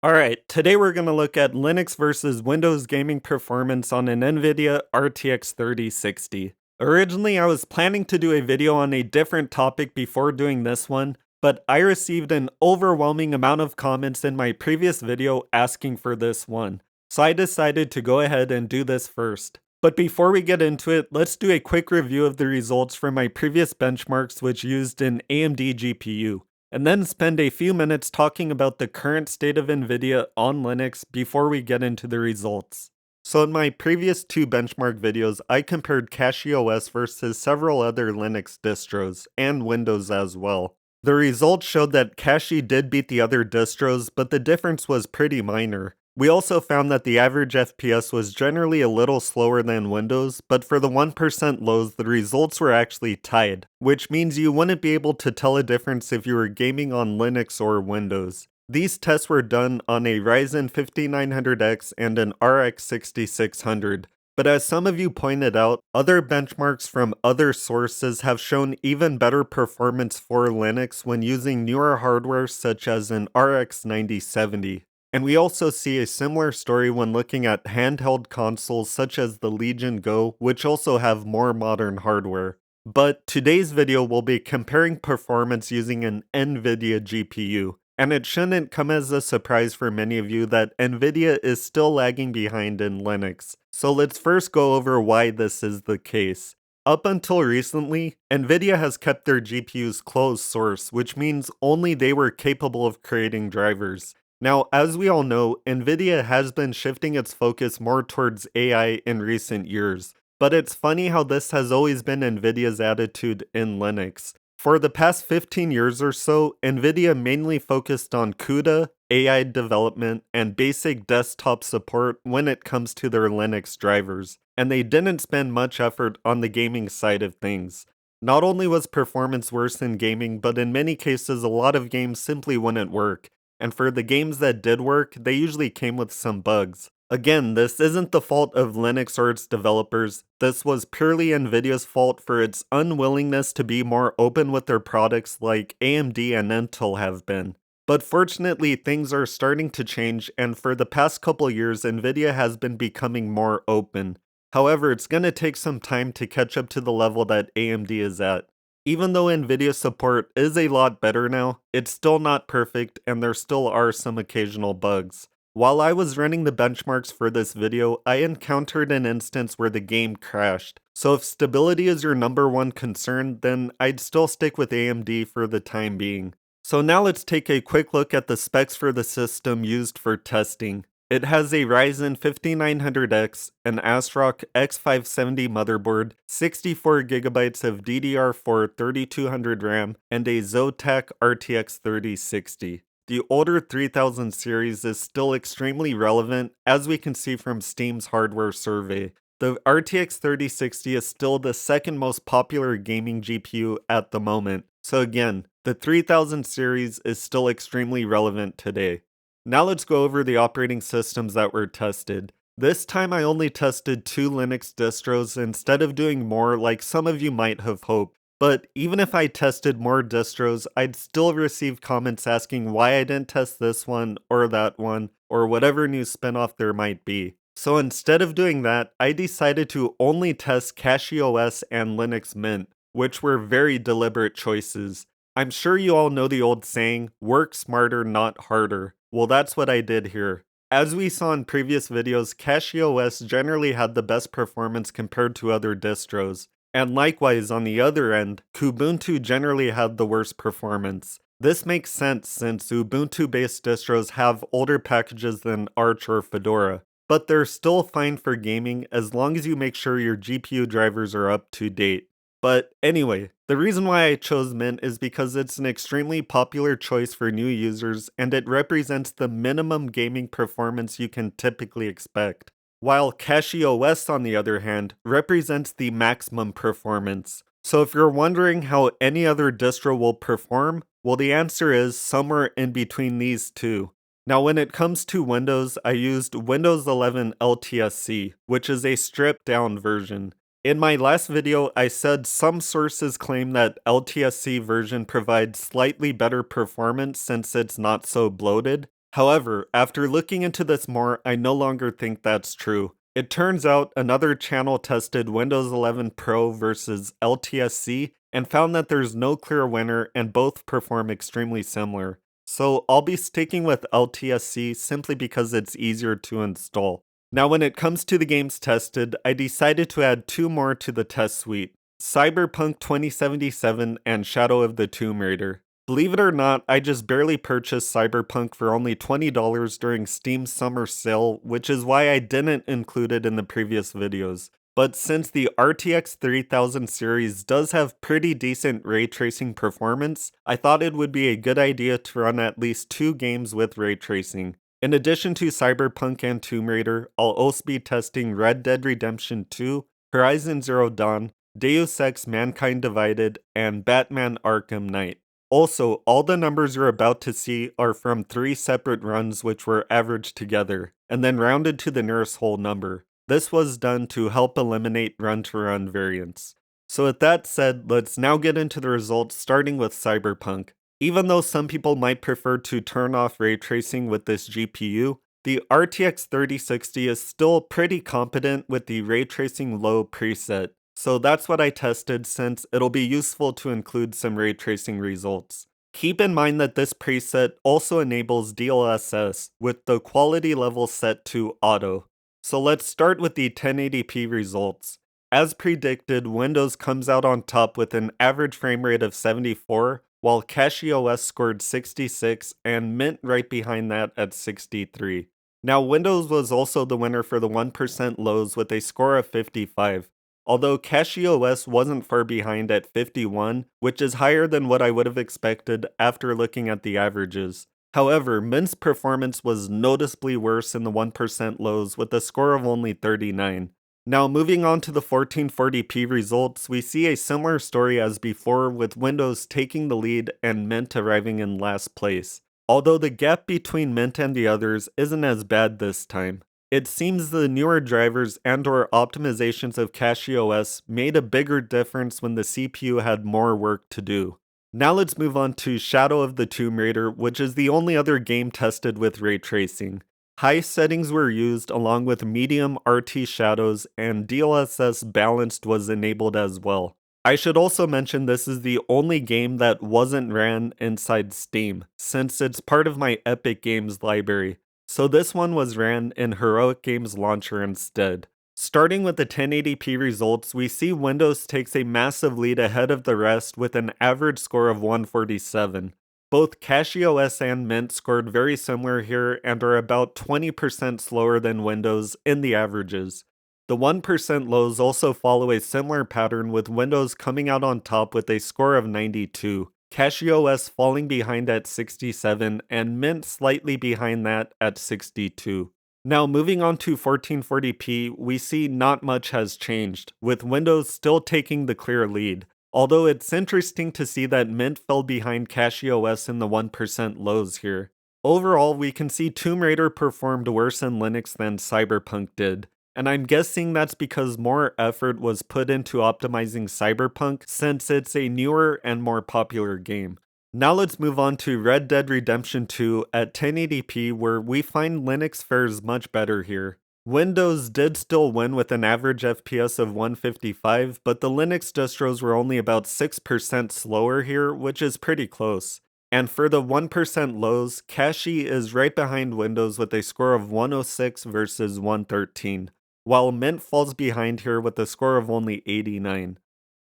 Alright, today we're going to look at Linux versus Windows gaming performance on an Nvidia RTX 3060. Originally, I was planning to do a video on a different topic before doing this one, but I received an overwhelming amount of comments in my previous video asking for this one. So I decided to go ahead and do this first. But before we get into it, let's do a quick review of the results from my previous benchmarks which used an AMD GPU, and then spend a few minutes talking about the current state of Nvidia on Linux before we get into the results. So in my previous two benchmark videos, I compared CachyOS versus several other Linux distros, and Windows as well. The results showed that Cachy did beat the other distros, but the difference was pretty minor. We also found that the average FPS was generally a little slower than Windows, but for the 1% lows, the results were actually tied, which means you wouldn't be able to tell a difference if you were gaming on Linux or Windows. These tests were done on a Ryzen 5900X and an RX 6600. But as some of you pointed out, other benchmarks from other sources have shown even better performance for Linux when using newer hardware such as an RX 9070. And we also see a similar story when looking at handheld consoles such as the Legion Go, which also have more modern hardware. But today's video will be comparing performance using an Nvidia GPU. And it shouldn't come as a surprise for many of you that Nvidia is still lagging behind in Linux. So let's first go over why this is the case. Up until recently, Nvidia has kept their GPUs closed source, which means only they were capable of creating drivers. Now, as we all know, Nvidia has been shifting its focus more towards AI in recent years, but it's funny how this has always been Nvidia's attitude in Linux. For the past 15 years or so, Nvidia mainly focused on CUDA, AI development, and basic desktop support when it comes to their Linux drivers, and they didn't spend much effort on the gaming side of things. Not only was performance worse in gaming, but in many cases a lot of games simply wouldn't work. And for the games that did work, they usually came with some bugs. Again, this isn't the fault of Linux or its developers, this was purely Nvidia's fault for its unwillingness to be more open with their products like AMD and Intel have been. But fortunately, things are starting to change, and for the past couple years, Nvidia has been becoming more open. However, it's going to take some time to catch up to the level that AMD is at. Even though Nvidia support is a lot better now, it's still not perfect and there still are some occasional bugs. While I was running the benchmarks for this video, I encountered an instance where the game crashed. So if stability is your number one concern, then I'd still stick with AMD for the time being. So now let's take a quick look at the specs for the system used for testing. It has a Ryzen 5900X, an ASRock X570 motherboard, 64GB of DDR4 3200 RAM, and a Zotac RTX 3060. The older 3000 series is still extremely relevant, as we can see from Steam's hardware survey. The RTX 3060 is still the second most popular gaming GPU at the moment, so again, the 3000 series is still extremely relevant today. Now let's go over the operating systems that were tested. This time I only tested 2 Linux distros instead of doing more like some of you might have hoped. But even if I tested more distros, I'd still receive comments asking why I didn't test this one, or that one, or whatever new spinoff there might be. So instead of doing that, I decided to only test CachyOS and Linux Mint, which were very deliberate choices. I'm sure you all know the old saying, work smarter, not harder. Well, that's what I did here. As we saw in previous videos, CachyOS generally had the best performance compared to other distros. And likewise, on the other end, Kubuntu generally had the worst performance. This makes sense since Ubuntu-based distros have older packages than Arch or Fedora, but they're still fine for gaming as long as you make sure your GPU drivers are up to date. But anyway, the reason why I chose Mint is because it's an extremely popular choice for new users and it represents the minimum gaming performance you can typically expect. While CachyOS, on the other hand, represents the maximum performance. So if you're wondering how any other distro will perform, well, the answer is somewhere in between these two. Now when it comes to Windows, I used Windows 11 LTSC, which is a stripped down version. In my last video, I said some sources claim that LTSC version provides slightly better performance since it's not so bloated, However, after looking into this more, I no longer think that's true. It turns out another channel tested Windows 11 Pro versus LTSC and found that there's no clear winner and both perform extremely similar. So I'll be sticking with LTSC simply because it's easier to install. Now when it comes to the games tested, I decided to add two more to the test suite: Cyberpunk 2077 and Shadow of the Tomb Raider. Believe it or not, I just barely purchased Cyberpunk for only $20 during Steam's summer sale, which is why I didn't include it in the previous videos. But since the RTX 3000 series does have pretty decent ray tracing performance, I thought it would be a good idea to run at least two games with ray tracing. In addition to Cyberpunk and Tomb Raider, I'll also be testing Red Dead Redemption 2, Horizon Zero Dawn, Deus Ex Mankind Divided, and Batman Arkham Knight. Also, all the numbers you're about to see are from 3 separate runs which were averaged together, and then rounded to the nearest whole number. This was done to help eliminate run-to-run variance. So with that said, let's now get into the results, starting with Cyberpunk. Even though some people might prefer to turn off ray tracing with this GPU, the RTX 3060 is still pretty competent with the ray tracing low preset. So that's what I tested, since it'll be useful to include some ray tracing results. Keep in mind that this preset also enables DLSS with the quality level set to auto. So let's start with the 1080p results. As predicted, Windows comes out on top with an average frame rate of 74, while CachyOS scored 66 and Mint right behind that at 63. Now Windows was also the winner for the 1% lows with a score of 55. Although CachyOS wasn't far behind at 51, which is higher than what I would have expected after looking at the averages. However, Mint's performance was noticeably worse in the 1% lows with a score of only 39. Now moving on to the 1440p results, we see a similar story as before, with Windows taking the lead and Mint arriving in last place. Although the gap between Mint and the others isn't as bad this time. It seems the newer drivers and/or optimizations of CachyOS made a bigger difference when the CPU had more work to do. Now let's move on to Shadow of the Tomb Raider, which is the only other game tested with ray tracing. High settings were used along with medium RT shadows, and DLSS balanced was enabled as well. I should also mention this is the only game that wasn't ran inside Steam, since it's part of my Epic Games library. So this one was ran in Heroic Games Launcher instead. Starting with the 1080p results, we see Windows takes a massive lead ahead of the rest with an average score of 147. Both CachyOS and Mint scored very similar here and are about 20% slower than Windows in the averages. The 1% lows also follow a similar pattern, with Windows coming out on top with a score of 92. CachyOS falling behind at 67, and Mint slightly behind that at 62. Now moving on to 1440p, we see not much has changed, with Windows still taking the clear lead. Although it's interesting to see that Mint fell behind CachyOS in the 1% lows here. Overall, we can see Tomb Raider performed worse in Linux than Cyberpunk did. And I'm guessing that's because more effort was put into optimizing Cyberpunk, since it's a newer and more popular game. Now let's move on to Red Dead Redemption 2 at 1080p, where we find Linux fares much better here. Windows did still win with an average FPS of 155, but the Linux distros were only about 6% slower here, which is pretty close. And for the 1% lows, Cachy is right behind Windows with a score of 106 versus 113. While Mint falls behind here with a score of only 89.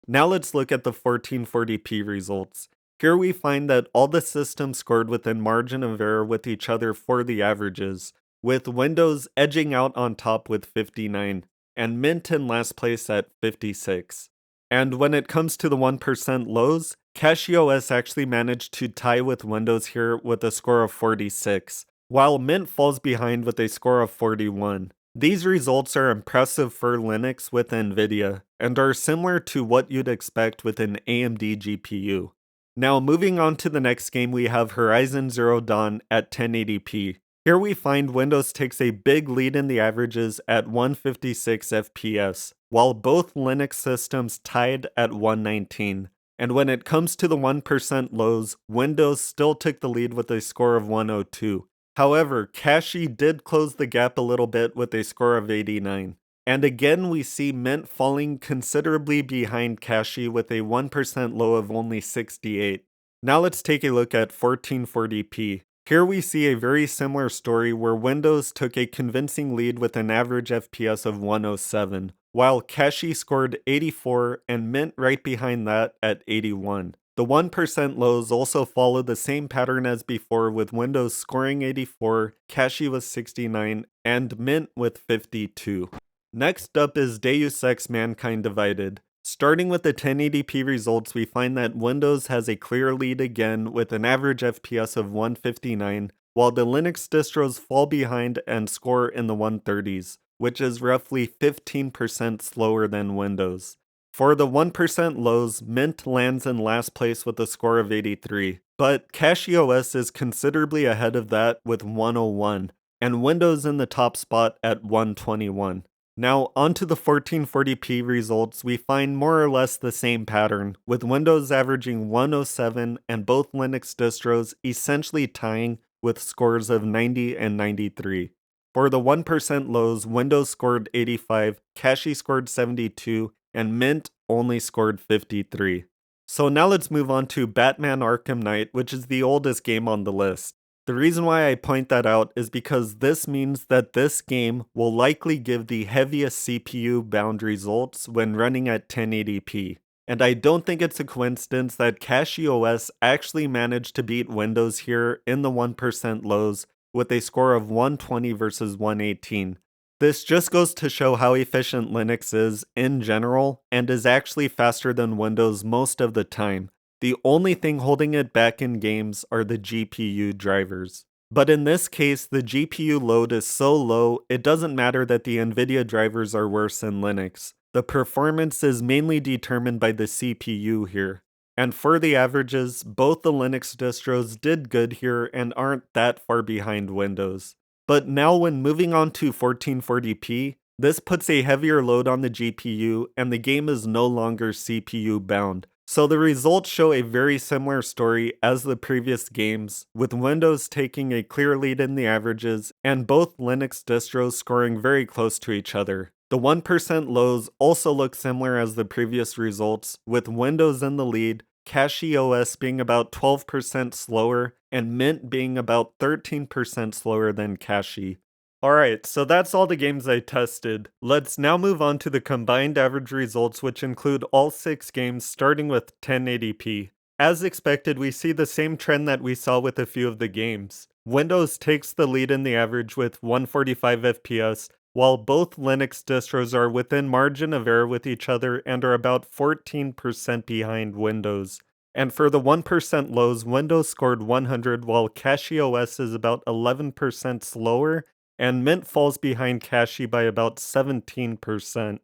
Now let's look at the 1440p results. Here we find that all the systems scored within margin of error with each other for the averages, with Windows edging out on top with 59, and Mint in last place at 56. And when it comes to the 1% lows, CachyOS actually managed to tie with Windows here with a score of 46, while Mint falls behind with a score of 41. These results are impressive for Linux with Nvidia, and are similar to what you'd expect with an AMD GPU. Now moving on to the next game, we have Horizon Zero Dawn at 1080p. Here we find Windows takes a big lead in the averages at 156 FPS, while both Linux systems tied at 119. And when it comes to the 1% lows, Windows still took the lead with a score of 102. However, Cachy did close the gap a little bit with a score of 89. And again, we see Mint falling considerably behind Cachy with a 1% low of only 68. Now let's take a look at 1440p. Here we see a very similar story where Windows took a convincing lead with an average FPS of 107, while Cachy scored 84 and Mint right behind that at 81. The 1% lows also follow the same pattern as before, with Windows scoring 84, Cachy with 69, and Mint with 52. Next up is Deus Ex Mankind Divided. Starting with the 1080p results, we find that Windows has a clear lead again with an average FPS of 159, while the Linux distros fall behind and score in the 130s, which is roughly 15% slower than Windows. For the 1% lows, Mint lands in last place with a score of 83, but CachyOS is considerably ahead of that with 101, and Windows in the top spot at 121. Now, onto the 1440p results, we find more or less the same pattern, with Windows averaging 107 and both Linux distros essentially tying with scores of 90 and 93. For the 1% lows, Windows scored 85, Cachy scored 72, and Mint only scored 53. So now let's move on to Batman Arkham Knight, which is the oldest game on the list. The reason why I point that out is because this means that this game will likely give the heaviest CPU bound results when running at 1080p. And I don't think it's a coincidence that CachyOS actually managed to beat Windows here in the 1% lows with a score of 120 versus 118. This just goes to show how efficient Linux is in general and is actually faster than Windows most of the time. The only thing holding it back in games are the GPU drivers. But in this case, the GPU load is so low, it doesn't matter that the Nvidia drivers are worse in Linux. The performance is mainly determined by the CPU here. And for the averages, both the Linux distros did good here and aren't that far behind Windows. But now when moving on to 1440p, this puts a heavier load on the GPU and the game is no longer CPU bound. So the results show a very similar story as the previous games, with Windows taking a clear lead in the averages and both Linux distros scoring very close to each other. The 1% lows also look similar as the previous results, with Windows in the lead, CachyOS being about 12% slower, and Mint being about 13% slower than Cachy. Alright, so that's all the games I tested. Let's now move on to the combined average results, which include all 6 games starting with 1080p. As expected, we see the same trend that we saw with a few of the games. Windows takes the lead in the average with 145 FPS, while both Linux distros are within margin of error with each other and are about 14% behind Windows. And for the 1% lows, Windows scored 100 while CachyOS is about 11% slower, and Mint falls behind Cachy by about 17%.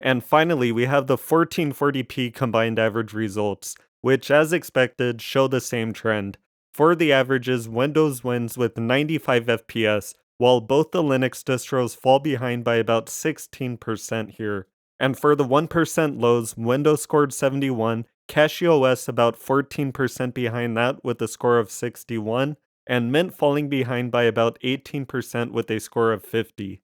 And finally, we have the 1440p combined average results, which as expected show the same trend. For the averages, Windows wins with 95 FPS, while both the Linux distros fall behind by about 16% here. And for the 1% lows, Windows scored 71, CachyOS about 14% behind that with a score of 61, and Mint falling behind by about 18% with a score of 50.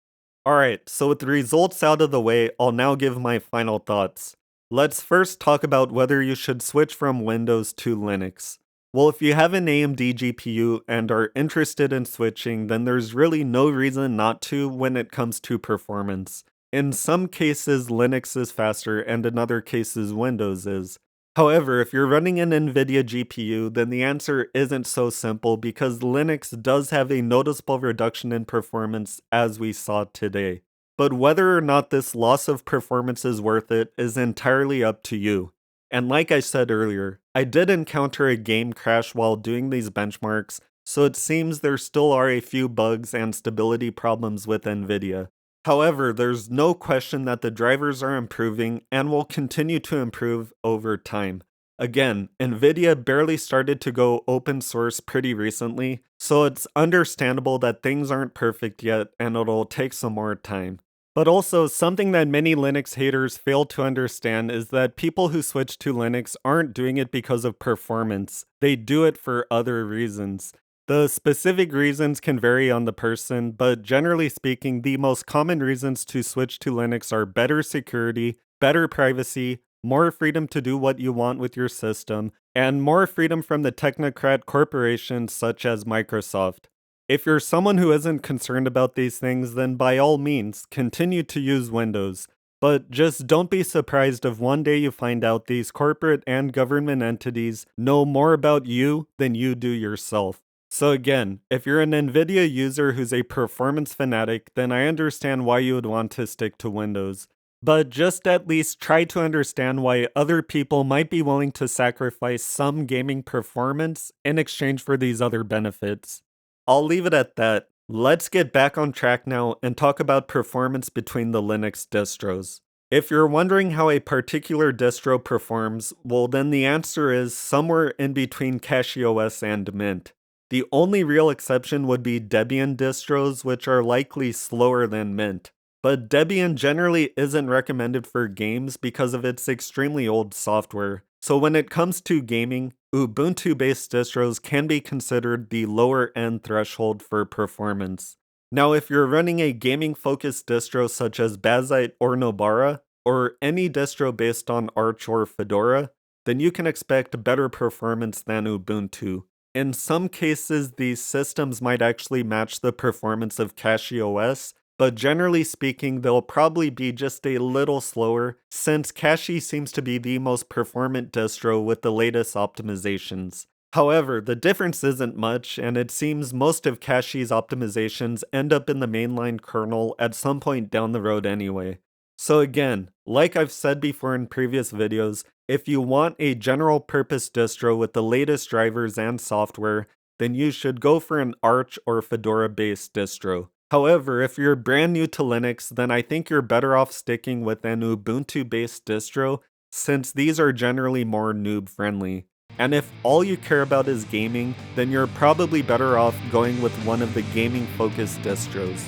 Alright, so with the results out of the way, I'll now give my final thoughts. Let's first talk about whether you should switch from Windows to Linux. Well, if you have an AMD GPU and are interested in switching, then there's really no reason not to when it comes to performance. In some cases, Linux is faster, and in other cases, Windows is. However, if you're running an Nvidia GPU, then the answer isn't so simple because Linux does have a noticeable reduction in performance as we saw today. But whether or not this loss of performance is worth it is entirely up to you. And like I said earlier, I did encounter a game crash while doing these benchmarks, so it seems there still are a few bugs and stability problems with Nvidia. However, there's no question that the drivers are improving and will continue to improve over time. Again, Nvidia barely started to go open source pretty recently, so it's understandable that things aren't perfect yet and it'll take some more time. But also, something that many Linux haters fail to understand is that people who switch to Linux aren't doing it because of performance. They do it for other reasons. The specific reasons can vary on the person, but generally speaking, the most common reasons to switch to Linux are better security, better privacy, more freedom to do what you want with your system, and more freedom from the technocrat corporations such as Microsoft. If you're someone who isn't concerned about these things, then by all means, continue to use Windows. But just don't be surprised if one day you find out these corporate and government entities know more about you than you do yourself. So again, if you're an Nvidia user who's a performance fanatic, then I understand why you would want to stick to Windows. But just at least try to understand why other people might be willing to sacrifice some gaming performance in exchange for these other benefits. I'll leave it at that. Let's get back on track now and talk about performance between the Linux distros. If you're wondering how a particular distro performs, well then the answer is somewhere in between CachyOS and Mint. The only real exception would be Debian distros, which are likely slower than Mint. But Debian generally isn't recommended for games because of its extremely old software. So when it comes to gaming, Ubuntu-based distros can be considered the lower end threshold for performance. Now if you're running a gaming-focused distro such as Bazite or Nobara, or any distro based on Arch or Fedora, then you can expect better performance than Ubuntu. In some cases, these systems might actually match the performance of CachyOS, but generally speaking, they'll probably be just a little slower, since Cachy seems to be the most performant distro with the latest optimizations. However, the difference isn't much, and it seems most of Cachy's optimizations end up in the mainline kernel at some point down the road anyway. So again, like I've said before in previous videos, if you want a general purpose distro with the latest drivers and software, then you should go for an Arch or Fedora based distro. However, if you're brand new to Linux, then I think you're better off sticking with an Ubuntu based distro, since these are generally more noob friendly. And if all you care about is gaming, then you're probably better off going with one of the gaming focused distros.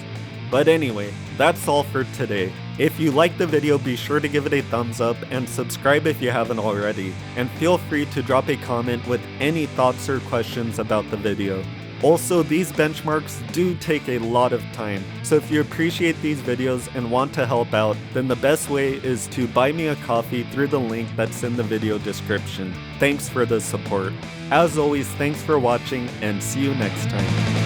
But anyway, that's all for today. If you liked the video, be sure to give it a thumbs up and subscribe if you haven't already. And feel free to drop a comment with any thoughts or questions about the video. Also, these benchmarks do take a lot of time, so if you appreciate these videos and want to help out, then the best way is to buy me a coffee through the link that's in the video description. Thanks for the support. As always, thanks for watching and see you next time.